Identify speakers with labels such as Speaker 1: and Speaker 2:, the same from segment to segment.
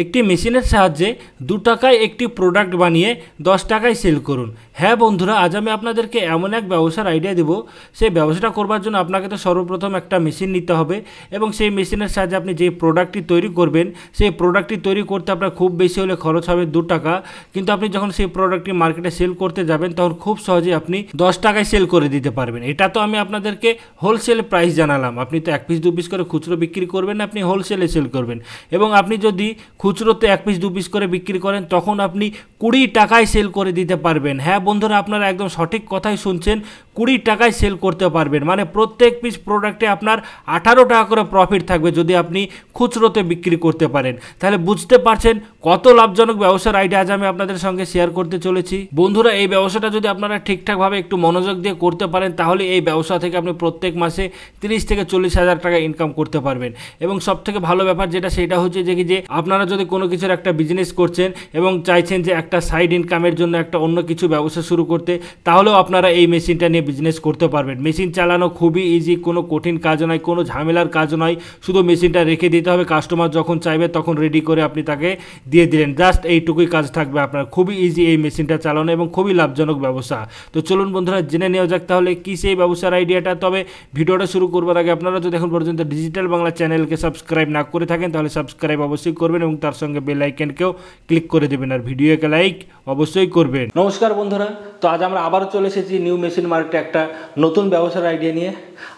Speaker 1: একটি মেশিনের সাহায্যে 2 টাকায় একটি প্রোডাক্ট বানিয়ে 10 টাকায় সেল করুন। হ্যাঁ বন্ধুরা, আজ আমি আপনাদেরকে এমন এক ব্যবসার আইডিয়া দেব। সেই ব্যবসাটা করবার জন্য আপনাকে তো সর্বপ্রথম একটা মেশিন নিতে হবে এবং সেই মেশিনের সাহায্যে আপনি যে প্রোডাক্টটি তৈরি করবেন সেই প্রোডাক্টটি তৈরি করতে আপনার খুব বেশি হলে খরচ হবে 2 টাকা, কিন্তু আপনি যখন সেই প্রোডাক্টটি মার্কেটে সেল করতে যাবেন তখন খুব সহজেই আপনি 10 টাকায় সেল করে দিতে পারবেন। এটা তো আমি আপনাদেরকে হোলসেল প্রাইস জানালাম। আপনি তো 1 পিস 2 পিস করে খুচরো বিক্রি করবেন না, আপনি হোলসেলে সেল করবেন। এবং আপনি যদি খুচরোতে 1 পিস 2 পিস করে বিক্রি করেন তখন আপনি 20 টাকায় সেল করে দিতে পারবেন। হ্যাঁ বন্ধুরা, আপনারা একদম সঠিক কথাই শুনছেন, 20 টাকায় সেল করতে পারবেন। মানে প্রত্যেক পিস প্রোডাক্টে আপনার 18 টাকা করে প্রফিট থাকবে যদি আপনি খুচরোতে বিক্রি করতে পারেন। তাহলে বুঝতে পারছেন কত লাভজনক ব্যবসার আইডিয়া আজ আমি আপনাদের সঙ্গে শেয়ার করতে চলেছি। বন্ধুরা, এই ব্যবসাটা যদি আপনারা ঠিকঠাকভাবে একটু মনোযোগ দিয়ে করতে পারেন তাহলে এই ব্যবসা থেকে আপনি প্রত্যেক মাসে 30 থেকে 40 হাজার টাকা ইনকাম করতে পারবেন। এবং সবথেকে ভালো ব্যাপার যেটা সেটা হচ্ছে যে আপনারা যদি কোনো কিছুর একটা বিজনেস করছেন এবং চাইছেন যে একটা সাইড ইনকামের জন্য একটা অন্য কিছু ব্যবসা শুরু করতে, তাহলেও আপনারা এই মেশিনটা নিয়ে বিজনেস করতে পারবেন। মেশিন চালানো খুবই ইজি, কোনো কঠিন কাজ নয়, কোনো ঝামেলার কাজ নয়। শুধু মেশিনটা রেখে দিতে হবে, কাস্টমার যখন চাইবে তখন রেডি করে আপনি তাকে দিয়ে দিলেন, জাস্ট এইটুকুই কাজ থাকবে আপনার। খুবই ইজি এই মেশিনটা চালানো এবং খুবই লাভজনক ব্যবসা। তো চলুন বন্ধুরা, জেনে নেওয়া যাক তাহলে কী সেই ব্যবসার আইডিয়াটা। তবে ভিডিওটা শুরু করবার আগে আপনারা যদি এখন পর্যন্ত ডিজিটাল বাংলা চ্যানেলকে সাবস্ক্রাইব না করে থাকেন তাহলে সাবস্ক্রাইব অবশ্যই করবেন এবং তার সঙ্গে বেল আইকনকেও ক্লিক করে দেবেন আর ভিডিওকে লাইক অবশ্যই করবেন। নমস্কার বন্ধুরা, তো আজ আমরা আবারও চলে এসেছি নিউ মেশিন মার্কেটে একটা নতুন ব্যবসার আইডিয়া নিয়ে।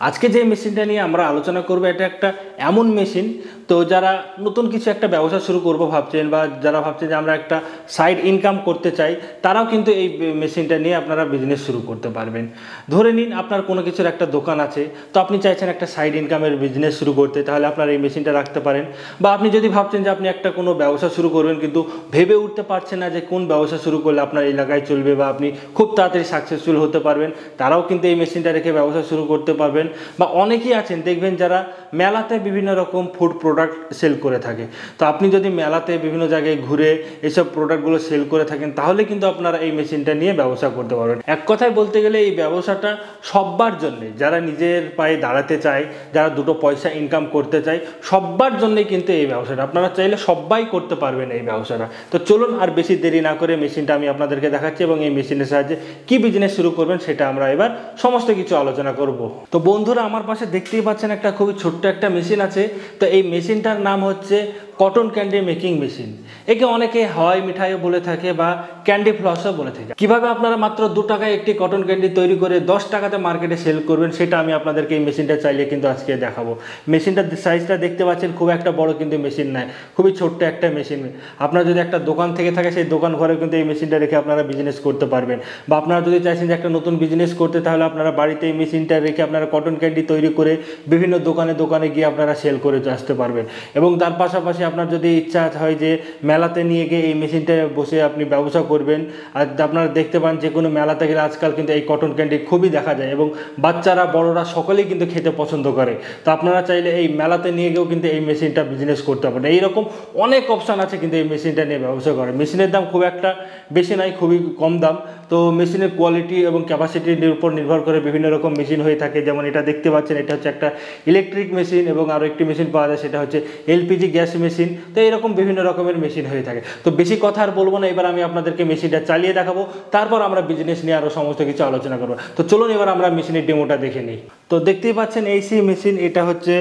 Speaker 1: আজকে যে মেশিনটা নিয়ে আমরা আলোচনা করবো এটা একটা এমন মেশিন, তো যারা নতুন কিছু একটা ব্যবসা শুরু করবো ভাবছেন বা যারা ভাবছেন যে আমরা একটা সাইড ইনকাম করতে চাই, তারাও কিন্তু এই মেশিনটা নিয়ে আপনারা বিজনেস শুরু করতে পারবেন। ধরে নিন আপনার কোনো কিছুর একটা দোকান আছে, তো আপনি চাইছেন একটা সাইড ইনকামের বিজনেস শুরু করতে, তাহলে আপনার এই মেশিনটা রাখতে পারেন। বা আপনি যদি ভাবছেন যে আপনি একটা কোনো ব্যবসা শুরু করবেন কিন্তু ভেবে উঠতে পারছেন না যে কোন ব্যবসা শুরু করলে আপনার এলাকায় চলবে বা আপনি খুব তাড়াতাড়ি সাকসেসফুল হতে পারবেন, তারাও কিন্তু এই মেশিনটা রেখে ব্যবসা শুরু করতে পারবেন। বা অনেকেই আছেন দেখবেন যারা মেলাতে বিভিন্ন রকম ফুড প্রোডাক্ট সেল করে থাকে, তো আপনি যদি মেলাতে বিভিন্ন জায়গায় ঘুরে এইসব প্রোডাক্টগুলো সেল করে থাকেন তাহলে কিন্তু আপনারা এই মেশিনটা নিয়ে ব্যবসা করতে পারবেন। এক কথায় বলতে গেলে এই ব্যবসাটা সবার জন্যে, যারা নিজের পায়ে দাঁড়াতে চায়, যারা দুটো পয়সা ইনকাম করতে চায়, সবার জন্যই কিন্তু এই ব্যবসাটা। আপনারা চাইলে সবাই করতে পারবেন এই ব্যবসাটা। তো চলুন আর বেশি দেরি না করে মেশিনটা আমি আপনাদেরকে দেখাচ্ছি এবং এই মেশিনের সাহায্যে কি বিজনেস শুরু করবেন সেটা আমরা এবার সমস্ত কিছু আলোচনা করব। তো বন্ধুরা, আমার পাশে দেখতেই পাচ্ছেন একটা খুবই ছোট্ট একটা মেশিন আছে। তো এই মেশিনটার নাম হচ্ছে কটন ক্যান্ডি মেকিং মেশিন। একে অনেকে হাওয়াই মিঠাইও বলে থাকে বা ক্যান্ডি ফ্লসও বলে থাকে। কিভাবে আপনারা মাত্র 2 টাকায় একটি কটন ক্যান্ডি তৈরি করে 10 টাকাতে মার্কেটে সেল করবেন সেটা আমি আপনাদেরকে এই মেশিনটা চাইলে কিন্তু আজকে দেখাবো। মেশিনটার সাইজটা দেখতে পাচ্ছেন, খুব একটা বড় কিন্তু মেশিন নয়, খুবই ছোট্ট একটা মেশিন। আপনার যদি একটা দোকান থেকে থাকে সেই দোকান ঘরে কিন্তু এই মেশিনটা রেখে আপনারা বিজনেস করতে পারবেন। বা আপনারা যদি চাইছেন যে একটা নতুন বিজনেস করতে, তাহলে আপনারা বাড়িতে এই মেশিনটা রেখে আপনারা কটন ক্যান্ডি তৈরি করে বিভিন্ন দোকানে দোকানে গিয়ে আপনারা সেল করে আসতে পারবেন। এবং তার পাশাপাশি আপনার যদি ইচ্ছা হয় যে মেলাতে নিয়ে গিয়ে এই মেশিনটা বসে আপনি ব্যবসা করবেন, আর আপনারা দেখতে পান যে কোনো মেলাতে গেলে আজকাল কিন্তু এই কটন ক্যান্ডি খুবই দেখা যায় এবং বাচ্চারা বড়রা সকলেই কিন্তু খেতে পছন্দ করে। তো আপনারা চাইলে এই মেলাতে নিয়ে গিয়েও কিন্তু এই মেশিনটা বিজনেস করতে পারেন। এইরকম অনেক অপশান আছে কিন্তু এই মেশিনটা নিয়ে ব্যবসা করে। মেশিনের দাম খুব একটা বেশি নয়, খুবই কম দাম। তো মেশিনের কোয়ালিটি এবং ক্যাপাসিটির উপর নির্ভর করে বিভিন্ন রকম মেশিন হয়ে থাকে। যেমন এটা দেখতে পাচ্ছেন, এটা হচ্ছে একটা ইলেকট্রিক মেশিন এবং আরও একটি মেশিন পাওয়া যায় সেটা হচ্ছে এলপিজি গ্যাস মেশিন। তো এরকম বিভিন্ন রকমের মেশিন হয়ে থাকে। তো বেশি কথা আর বলবো না, এবার আমি আপনাদেরকে মেশিনটা চালিয়ে দেখাবো, তারপর আমরা বিজনেস নিয়ে আরও সমস্ত কিছু আলোচনা করবো। তো চলুন এবার আমরা মেশিনের ডেমোটা দেখে নিই। তো দেখতেই পাচ্ছেন এই সেই মেশিন, এটা হচ্ছে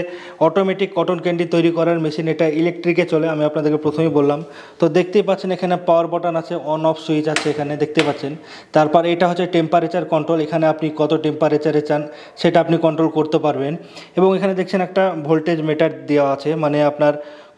Speaker 1: অটোমেটিক কটন ক্যান্ডি তৈরি করার মেশিন। এটা ইলেকট্রিকে চলে, আমি আপনাদেরকে প্রথমেই বললাম। তো দেখতেই পাচ্ছেন এখানে পাওয়ার বাটন আছে, অন অফ সুইচ আছে এখানে দেখতে পাচ্ছেন। তারপর এটা হচ্ছে টেম্পারেচার কন্ট্রোল, এখানে আপনি কত টেম্পারেচারে চান সেটা আপনি কন্ট্রোল করতে পারবেন। এবং এখানে দেখছেন একটা ভোল্টেজ মিটার দেওয়া আছে, মানে আপনার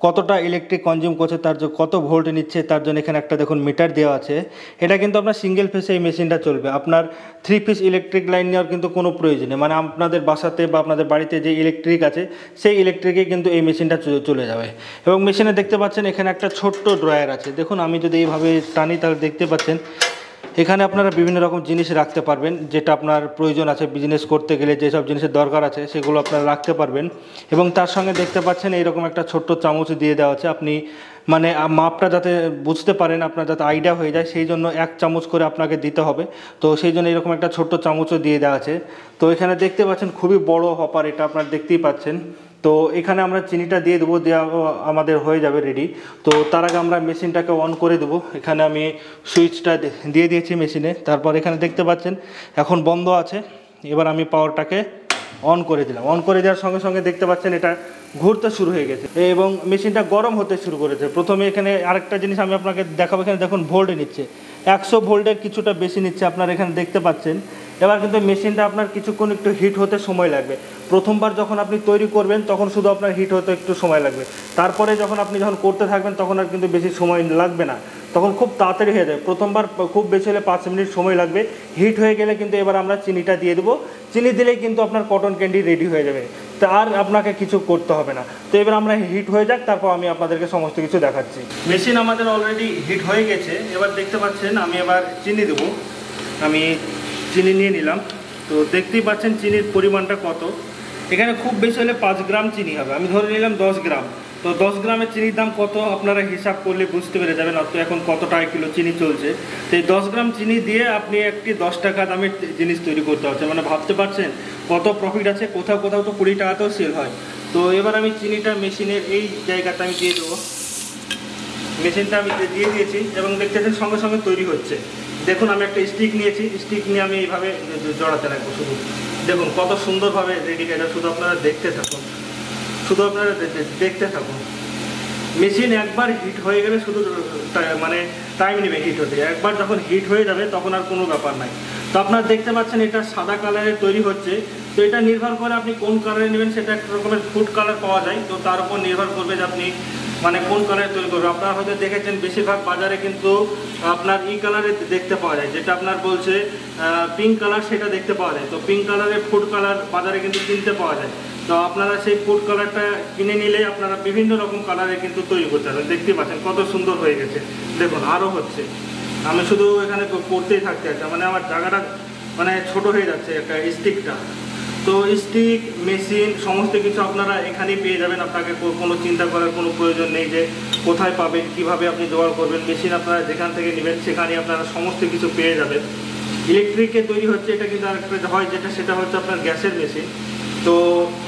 Speaker 1: কতটা ইলেকট্রিক কনজিউম করছে, তার কত ভোল্ট নিচ্ছে তার জন্য এখানে একটা দেখুন মিটার দেওয়া আছে। এটা কিন্তু আপনার সিঙ্গেল ফেসে এই মেশিনটা চলবে, আপনার 3 পিস ইলেকট্রিক লাইন নেওয়ার কিন্তু কোনো প্রয়োজন নেই। মানে আপনাদের বাসাতে বা আপনাদের বাড়িতে যে ইলেকট্রিক আছে সেই ইলেকট্রিকে কিন্তু এই মেশিনটা চলে যাবে। এবং মেশিনে দেখতে পাচ্ছেন এখানে একটা ছোট্ট ড্রয়ার আছে। দেখুন আমি যদি এইভাবে টানি তাহলে দেখতে পাচ্ছেন এখানে আপনারা বিভিন্ন রকম জিনিস রাখতে পারবেন, যেটা আপনার প্রয়োজন আছে বিজনেস করতে গেলে যেসব জিনিসের দরকার আছে সেগুলো আপনারা রাখতে পারবেন। এবং তার সঙ্গে দেখতে পাচ্ছেন এইরকম একটা ছোট্ট চামচ দিয়ে দেওয়া আছে, আপনি মানে মাপটা যাতে বুঝতে পারেন, আপনার যাতে আইডিয়া হয়ে যায় সেই জন্য 1 চামচ করে আপনাকে দিতে হবে। তো সেই জন্য এরকম একটা ছোট্ট চামচও দিয়ে দেওয়া আছে। তো এখানে দেখতে পাচ্ছেন খুবই বড় হপার, এটা আপনারা দেখতেই পাচ্ছেন। তো এখানে আমরা চিনিটা দিয়ে দেবো, দেওয়া আমাদের হয়ে যাবে রেডি। তো তার আগে আমরা মেশিনটাকে অন করে দেবো। এখানে আমি সুইচটা দিয়ে দিয়েছি মেশিনে, তারপর এখানে দেখতে পাচ্ছেন এখন বন্ধ আছে। এবার আমি পাওয়ারটাকে অন করে দিলাম। অন করে দেওয়ার সঙ্গে সঙ্গে দেখতে পাচ্ছেন এটা ঘুরতে শুরু হয়ে গেছে এবং মেশিনটা গরম হতে শুরু করেছে। প্রথমে এখানে আরেকটা জিনিস আমি আপনাকে দেখাবো, এখানে দেখুন ভোল্ট নিচ্ছে 100 ভোল্টের কিছুটা বেশি নিচ্ছে, আপনারা এখানে দেখতে পাচ্ছেন। এবার কিন্তু মেশিনটা আপনার কিছুক্ষণ একটু হিট হতে সময় লাগবে। প্রথমবার যখন আপনি তৈরি করবেন তখন শুধু আপনার হিট হতে একটু সময় লাগবে, তারপরে যখন আপনি করতে থাকবেন তখন আর কিন্তু বেশি সময় লাগবে না, তখন খুব তাড়াতাড়ি হয়ে যাবে। প্রথমবার খুব বেশি হলে 5 মিনিট সময় লাগবে। হিট হয়ে গেলে কিন্তু এবার আমরা চিনিটা দিয়ে দেবো। চিনি দিলেই কিন্তু আপনার কটন ক্যান্ডি রেডি হয়ে যাবে, তা আর আপনাকে কিছু করতে হবে না। তো এবার আমরা হিট হয়ে যাক, তারপর আমি আপনাদেরকে সমস্ত কিছু দেখাচ্ছি। মেশিন আমাদের অলরেডি হিট হয়ে গেছে। এবার দেখতে পাচ্ছেন আমি এবার চিনি দেবো। আমি চিনি নিয়ে নিলাম। তো দেখতেই পাচ্ছেন চিনির পরিমাণটা কত। এখানে খুব বেশি হলে 5 গ্রাম চিনি হবে, আমি ধরে নিলাম 10 গ্রাম। তো 10 গ্রামের চিনির দাম কত আপনারা হিসাব করলে বুঝতে পেরে যাবেন অত এখন কত টাকা কিলো চিনি চলছে। তো এই 10 গ্রাম চিনি দিয়ে আপনি একটি 10 টাকা দামের জিনিস তৈরি করতে হচ্ছে, মানে ভাবতে পারছেন কত প্রফিট আছে। কোথাও কোথাও তো 20 টাকাতেও সেল হয়। তো এবার আমি চিনিটা মেশিনের এই জায়গাটা আমি দিয়ে দেবো। মেশিনটা আমি দিয়ে দিয়েছি এবং দেখতেছেন সঙ্গে সঙ্গে তৈরি হচ্ছে। দেখুন আমি একটা স্টিক নিয়েছি, স্টিক নিয়ে আমি এইভাবে জড়াতে রাখবো। শুধু দেখুন কত সুন্দরভাবে রেডি হয়ে যায়। শুধু আপনারা দেখতে থাকুন, শুধু আপনারা দেখতে থাকুন। মেশিন একবার হিট হয়ে গেলে শুধু মানে টাইম নেবে হিট হতে। একবার যখন হিট হয়ে যাবে তখন আর কোনো ব্যাপার নাই। তো আপনারা দেখতে পাচ্ছেন এটা সাদা কালারে তৈরি হচ্ছে। তো এটা নির্ভর করে আপনি কোন কালারে নেবেন, সেটা একটা রকমের ফুড কালার পাওয়া যায়। তো তার উপর নির্ভর করবে যে আপনি মানে কোন কালারে তৈরি করবেন। আপনারা হয়তো দেখেছেন বেশিরভাগ বাজারে কিন্তু আপনার ই কালারে দেখতে পাওয়া যায়, যেটা আপনার বলছে পিঙ্ক কালার, সেটা দেখতে পাওয়া যায়। তো পিঙ্ক কালারের ফুড কালার বাজারে কিন্তু কিনতে পাওয়া যায়। তো আপনারা সেই ফুড কালারটা কিনে নিলে আপনারা বিভিন্ন রকম কালারে কিন্তু তৈরি করতে পারবেন। দেখতে পাচ্ছেন কত সুন্দর হয়ে গেছে। দেখুন আরও হচ্ছে। আমি শুধু এখানে করতেই থাকতে একটা মানে আমার জায়গাটা মানে ছোট হয়ে যাচ্ছে একটা স্টিকটা। তো স্টিক মেশিন সমস্ত কিছু আপনারা এখানেই পেয়ে যাবেন। আপনাকে কোনো চিন্তা করার কোনো প্রয়োজন নেই যে কোথায় পাবেন, কিভাবে আপনি জোগাড় করবেন। মেশিন আপনারা যেখান থেকে নেবেন সেখানেই আপনারা সমস্ত কিছু পেয়ে যাবেন। ইলেকট্রিকে তৈরি হচ্ছে এটা, কিন্তু আরেকটা হয় যেটা সেটা হচ্ছে আপনার গ্যাসের মেশিন। তো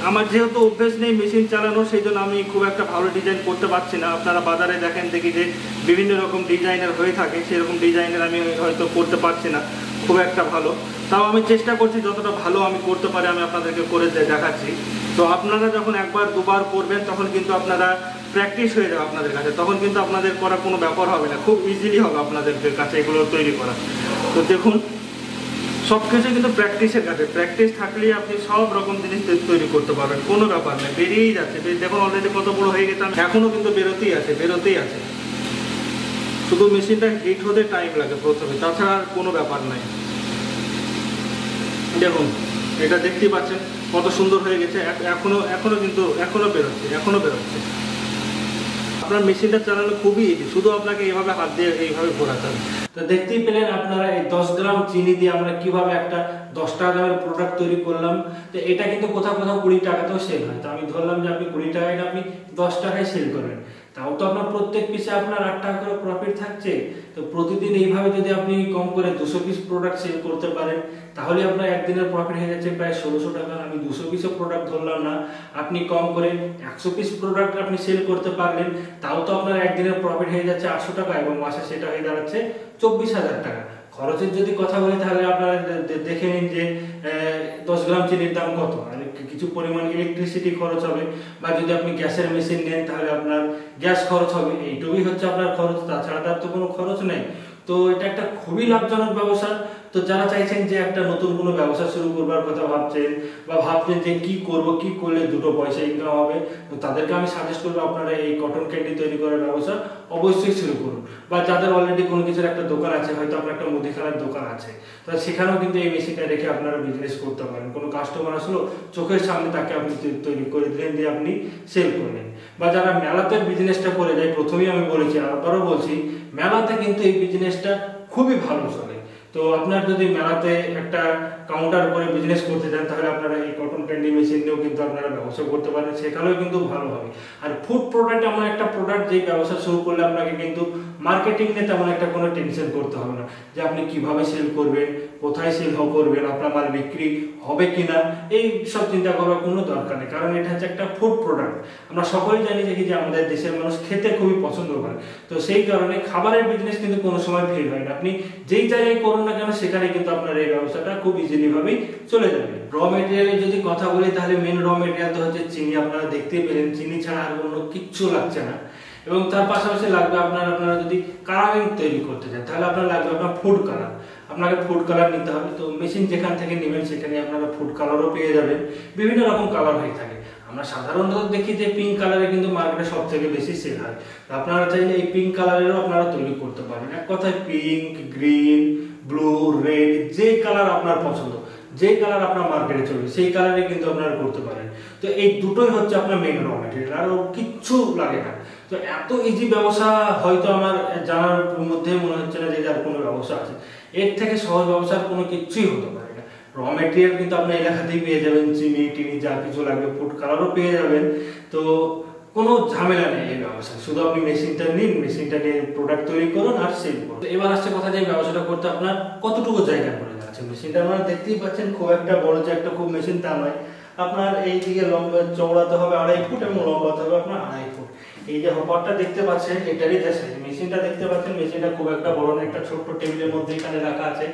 Speaker 1: আমার যেহেতু অভ্যেস নেই মেশিন চালানো, সেই জন্য আমি খুব একটা ভালো ডিজাইন করতে পারছি না। আপনারা বাজারে দেখেন দেখি যে বিভিন্ন রকম ডিজাইনের হয়ে থাকে, সেরকম ডিজাইনের আমি হয়তো করতে পারছি না খুব একটা ভালো। তাও আমি চেষ্টা করছি যতটা ভালো আমি করতে পারি আমি আপনাদেরকে করে দেখাচ্ছি। তো আপনারা যখন একবার দুবার করবেন তখন কিন্তু আপনারা প্র্যাকটিস হয়ে যাবে আপনাদের কাছে, তখন কিন্তু আপনাদের করা কোনো ব্যাপার হবে না, খুব ইজিলি হবে আপনাদের কাছে এগুলো তৈরি করা। তো দেখুন সব কিছু কিন্তু প্র্যাকটিসের কাছে, প্র্যাকটিস থাকলেই আপনি সব রকম জিনিস তৈরি করতে পারবেন, কোনো ব্যাপার নেই। বেরিয়েই যাচ্ছে, দেখুন অলরেডি কত বড় হয়ে গেছে, এখনও কিন্তু বেরোতেই আছে। শুধু মেশিনটা হিট হতে টাইম লাগে প্রথমে, তাছাড়া আর কোনো ব্যাপার নাই। দেখুন এটা দেখতেই পাচ্ছেন কত সুন্দর হয়ে গেছে। এখনো বেরোচ্ছে। আপনার মেশিনটা চালানো খুবই ইজি, শুধু আপনাকে এইভাবে হাত দিয়ে এইভাবে ঘোরাতে হবে। তো দেখতেই পেলেন আপনারা এই 10 গ্রাম চিনি দিয়ে আমরা কিভাবে একটা 10 টাকা দামের প্রোডাক্ট তৈরি করলাম। তো এটা কিন্তু কোথাও 20 টাকাতেও সেল হয়। তো আমি ধরলাম যে আপনি 20 টাকায় না আপনি 10 টাকায় সেল করবেন, তাও তো আপনার প্রত্যেক পিসে আপনার 8 টাকা করে প্রফিট থাকছে। তো প্রতিদিন এইভাবে যদি আপনি কম করে 200 পিস প্রোডাক্ট সেল করতে পারেন তাহলে আপনার একদিনের প্রফিট হয়ে যাচ্ছে প্রায় 1600 টাকা। আমি 200 পিসও প্রোডাক্ট ধরলাম না, আপনি কম করে 100 পিস প্রোডাক্ট আপনি সেল করতে পারলেন, তাও তো আপনার একদিনের প্রফিট হয়ে যাচ্ছে 800 টাকা এবং মাসে সেটা হয়ে দাঁড়াচ্ছে 24,000 টাকা। খরচের যদি কথা বলি তাহলে আপনারা দেখে নিন যে 10 গ্রাম চিনির দাম কত, আর কিছু পরিমাণ ইলেকট্রিসিটি খরচ হবে, বা যদি আপনি গ্যাসের মেশিন নেন তাহলে আপনার গ্যাস খরচ হবে। এইটুকুই হচ্ছে আপনার খরচ, তাছাড়া তার তো কোনো খরচ নেই। তো এটা একটা খুবই লাভজনক ব্যবসা। তো যারা চাইছেন যে একটা নতুন কোনো ব্যবসা শুরু করবার কথা ভাবছেন বা ভাবছেন যে কি করলে দুটো পয়সা ইনকাম হবে, তো তাদেরকে আমি সাজেস্ট করবো আপনারা এই কটন ক্যান্ডি তৈরি করার ব্যবসা অবশ্যই শুরু করুন। বা যাদের অলরেডি কোনো কিছুর একটা দোকান আছে, হয়তো আপনার একটা মুদিখানার দোকান আছে, তো সেখানেও কিন্তু এই মেশিনটা রেখে আপনারা বিজনেস করতে পারেন। কোনো কাস্টমার আসলো চোখের সামনে তাকে আপনি তৈরি করে দিলেন, দিয়ে আপনি সেল করলেন। বা যারা মেলাতে বিজনেসটা করে যায়, প্রথমেই আমি বলেছি আবারও বলছি, মেলাতে কিন্তু এই বিজনেসটা খুবই ভালো চলে। তো আপনার যদি মেলাতে একটা কাউন্টার করে বিজনেস করতে চান তাহলে আপনারা এই কটন ক্যান্ডি মেশিন নিয়েও কিন্তু আপনারা ব্যবসা করতে পারেন, সেখানেও কিন্তু ভালো হবে। আর ফুড প্রোডাক্ট এমন একটা প্রোডাক্ট যেই ব্যবসা শুরু করলে আপনাকে কিন্তু মার্কেটিং নিয়ে তেমন একটা কোনো টেনশন করতে হবে না, যে আপনি কিভাবে সেল করবেন, কোথায় সেল করবেন, আপনার মাল বিক্রি হবে কিনা, এই সব চিন্তা করার কোনো দরকার নেই। কারণ এটা হচ্ছে একটা ফুড প্রোডাক্ট। আমরা সকলেই জানি যে আমাদের দেশের মানুষ খেতে খুবই পছন্দ করে, তো সেই কারণে খাবারের বিজনেস কিন্তু কোনো সময় ফেল হয় না। আপনি যেই জায়গায় করুন না কেন সেখানে কিন্তু আপনার এই ব্যবসাটা খুব ইজিলি ভাবেই চলে যাবে। র মেটেরিয়ালের যদি কথা বলি তাহলে মেন র মেটেরিয়াল তো হচ্ছে চিনি। আপনারা দেখতেই পেলেন চিনি ছাড়া আর অন্য কিচ্ছু লাগছে না। এবং তার পাশাপাশি লাগবে আপনারা যদি কালারিং তৈরি করতে চান তাহলে আপনার লাগবে আপনার ফুড কালার। আপনাকে ফুড কালার নিতে হবে। তো মেশিন যেখান থেকে নেবেন সেখানে আপনারা ফুড কালারও পেয়ে যাবেন, বিভিন্ন রকম কালার হয়ে থাকে। আমরা সাধারণত দেখি যে পিঙ্ক কালারে কিন্তু মার্কেটে সব থেকে বেশি সেল হয়। তো আপনারা চাইলে এই পিঙ্ক কালারেরও আপনারা তৈরি করতে পারবেন। এক কথায় পিঙ্ক, গ্রিন, ব্লু, রেড, যে কালার আপনার পছন্দ, যে কালার আপনার মার্কেটে চলবে সেই কালারে কিন্তু আপনারা করতে পারেন। তো এই দুটোই হচ্ছে আপনার মেইন র ম্যাটেরিয়াল, আর কিচ্ছু লাগে না। তো এত ইজি ব্যবসা হয়তো আমার জানার মধ্যে মনে হচ্ছে না যে আর কোনো ব্যবসা আছে। এর থেকে সহজ ব্যবসার কোনো কিছুই হতে পারে না। র ম্যাটেরিয়াল কিন্তু আপনি এলাকাতেই পেয়ে যাবেন, চিনি টিনি যা কিছু লাগবে, ফুড কালারও পেয়ে যাবেন। তো কোনো ঝামেলা নেই এই ব্যবসা। শুধু আপনি মেশিনটা নিন, মেশিনটা নিয়ে প্রোডাক্ট তৈরি করুন আর সেল করুন। এবার আসছে কথা যে ব্যবসাটা করতে আপনার কতটুকু জায়গা পড়ে যাচ্ছে। মেশিনটা আপনারা দেখতেই পাচ্ছেন, খুব একটা বড় যে একটা খুব মেশিন তা নয়। আপনার এই দিকে লম্বা চওড়াতে হবে 2.5 ফুট এবং লম্বাতে হবে আপনার 2.5 ফুট। এই যে হপারটা দেখতে পাচ্ছেন এটারই দেশে মেশিনটা দেখতে পাচ্ছেন, মেশিনটা খুব একটা বড় না, একটা ছোট্ট টেবিলের মধ্যে এখানে রাখা আছে,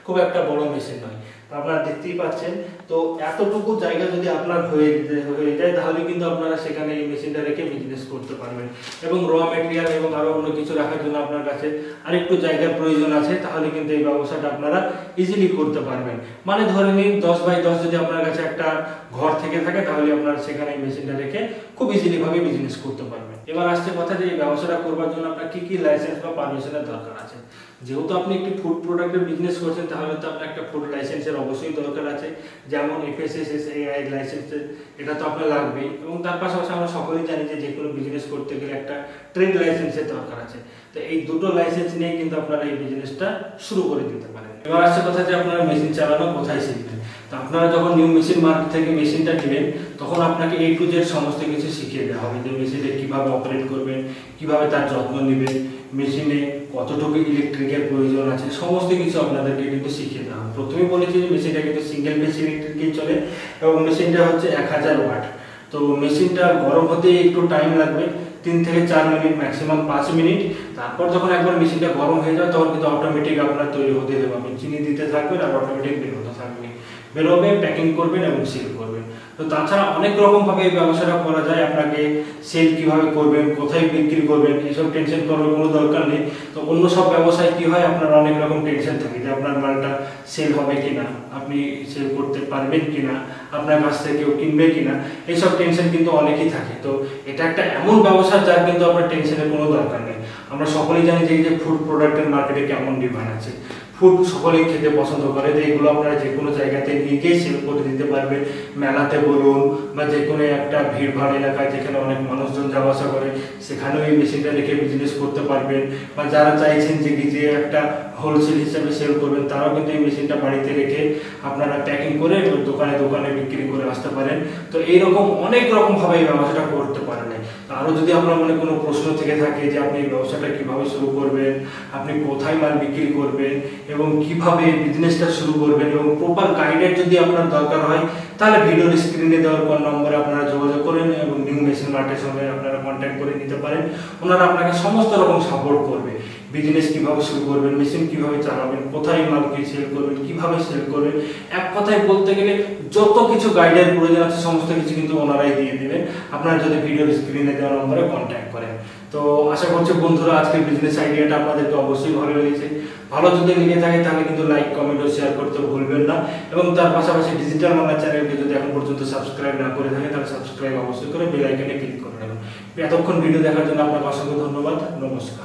Speaker 1: খুব একটা বড় মেশিন নয়। আপনারা দেখতেই পাচ্ছেন। তো এতটুকু জায়গা যদি আপনার হয়ে যায় তাহলে কিন্তু আপনারা সেখানে এই মেশিনটা রেখে বিজনেস করতে পারবেন। এবং র মেটেরিয়াল এবং আরো অন্য কিছু রাখার জন্য আপনার কাছে আরেকটু জায়গার প্রয়োজন আছে, তাহলে কিন্তু এই ব্যবসাটা আপনারা ইজিলি করতে পারবেন। মানে ধরে নিন 10x10 যদি আপনার কাছে একটা ঘর থেকে থাকে তাহলে আপনারা সেখানে এই মেশিনটা রেখে খুব ইজিলি ভাবে বিজনেস করতে পারবেন। এবার আসছে কথা যে এই ব্যবসাটা করবার জন্য আপনার কি কি লাইসেন্স বা পারমিশনের দরকার আছে। যেহেতু আপনি একটি ফুড প্রোডাক্টের বিজনেস করছেন তাহলে তো আপনার একটা ফুড লাইসেন্সের অবশ্যই দরকার আছে, যেমন FSSAI লাইসেন্স, এটা তো আপনার লাগবেই। এবং তার পাশাপাশি আমরা সকলেই জানি যে কোনো বিজনেস করতে গেলে একটা ট্রেড লাইসেন্সের দরকার আছে। তো এই দুটো লাইসেন্স নিয়ে কিন্তু আপনারা এই বিজনেসটা শুরু করে দিতে পারেন। এবার আসছে কথা যে আপনারা মেশিন চালানো কোথায় শিখবেন। তো আপনারা যখন নিউ মেশিন মার্কেট থেকে মেশিনটা নেবেন তখন আপনাকে A to Z সমস্ত কিছু শিখিয়ে দেওয়া হবে, যে মেশিনটা কিভাবে অপারেট করবেন, কিভাবে তার যত্ন নেবেন, মেশিনে কতটুকু ইলেকট্রিকের প্রয়োজন আছে, সমস্ত কিছু আপনাদেরকে কিন্তু শিখিয়ে দেওয়া হবে। প্রথমেই বলেছি যে মেশিনটা কিন্তু সিঙ্গেল ফেজ ইলেকট্রিকেই চলে এবং মেশিনটা হচ্ছে 1000 ওয়াট। তো মেশিনটা গরম হতে একটু টাইম লাগবে, 3 থেকে 4 মিনিট, ম্যাক্সিমাম 5 মিনিট। তারপর যখন একবার মেশিনটা গরম হয়ে যায় তখন কিন্তু অটোমেটিক আপনার তৈরি হতে দেবে, আপনি চিনি দিতে থাকবেন আর অটোমেটিক বের হতে থাকবে, বেরোবে, প্যাকিং করবেন এবং সেল করবেন। তো তাছাড়া অনেক রকম ভাবে এই ব্যবসাটা করা যায়। আপনাকে সেল কিভাবে করবেন, কোথায় বিক্রি করবেন, এসব টেনশন করার কোনো দরকার নেই। তো অন্য সব ব্যবসায় কি হয়, আপনার অনেক রকম টেনশন থাকে যে আপনার মালটা সেল হবে কিনা, আপনি সেল করতে পারবেন কিনা, আপনার কাছ থেকে কেউ কিনবে কিনা, এইসব টেনশন কিন্তু অনেকই থাকে। তো এটা একটা এমন ব্যবসা যার কিন্তু আপনার টেনশনের কোনো দরকার নেই। আমরা সকলেই জানি যে ফুড প্রোডাক্টের মার্কেটে কেমন ডিমান্ড আছে। ফুড সকলেই খেতে পছন্দ করে, যে এগুলো আপনারা যে কোনো জায়গাতে নিয়ে গিয়ে সেল করে দিতে পারবেন। মেলাতে বলুন বা যে কোনো একটা ভিড়ভাড় এলাকায় যেখানে অনেক মানুষজন যাওয়া আসা করে সেখানেও এই মেশিনটা রেখে বিজনেস করতে পারবেন। বা যারা চাইছেন যে একটা হোলসেল হিসাবে সেল করবেন তারাও কিন্তু এই মেশিনটা বাড়িতে রেখে আপনারা প্যাকিং করে দোকানে দোকানে বিক্রি করে আসতে পারেন। তো এইরকম অনেক রকম ভাবে এই ব্যবসাটা করতে পারেন। আরও যদি আপনার মনে কোনো প্রশ্ন থেকে থাকে যে আপনি এই ব্যবসাটা কিভাবে শুরু করবেন, আপনি কোথায় মাল বিক্রি করবেন এবং কিভাবে বিজনেসটা শুরু করবেন এবং প্রপার গাইডের যদি আপনার দরকার হয় তাহলে ভিডিওর স্ক্রিনে দেওয়ার কোন নম্বরে আপনারা যোগাযোগ করেন এবং নিউ মেশিন মার্টের সঙ্গে আপনারা কন্ট্যাক্ট করে নিতে পারেন। ওনারা আপনাকে সমস্ত রকম সাপোর্ট করবে। বিজনেস কিভাবে শুরু করবেন, মেশিন কিভাবে চালাবেন, কোথায় মালকে সেল করবেন, কিভাবে সেল করবেন, এক কথায় বলতে গেলে যত কিছু গাইডের প্রয়োজন আছে সমস্ত কিছু কিন্তু ওনারাই দিয়ে দেবেন আপনারা যদি ভিডিওর স্ক্রিনে দেওয়া নম্বরে কন্ট্যাক্ট করেন। তো আশা করছি বন্ধুরা আজকের বিজনেস আইডিয়াটা আপনাদেরকে অবশ্যই ভালো লেগেছে। ভালো যদি লেগে থাকে তাহলে কিন্তু লাইক, কমেন্ট ও শেয়ার করতে ভুলবেন না। এবং তার পাশাপাশি ডিজিটাল বাংলা চ্যানেলকে যদি এখন পর্যন্ত সাবস্ক্রাইব না করে থাকে তাহলে সাবস্ক্রাইব অবশ্যই করে বেল আইকনে ক্লিক করে নেবেন। এতক্ষণ ভিডিও দেখার জন্য আপনাকে অসংখ্য ধন্যবাদ। নমস্কার।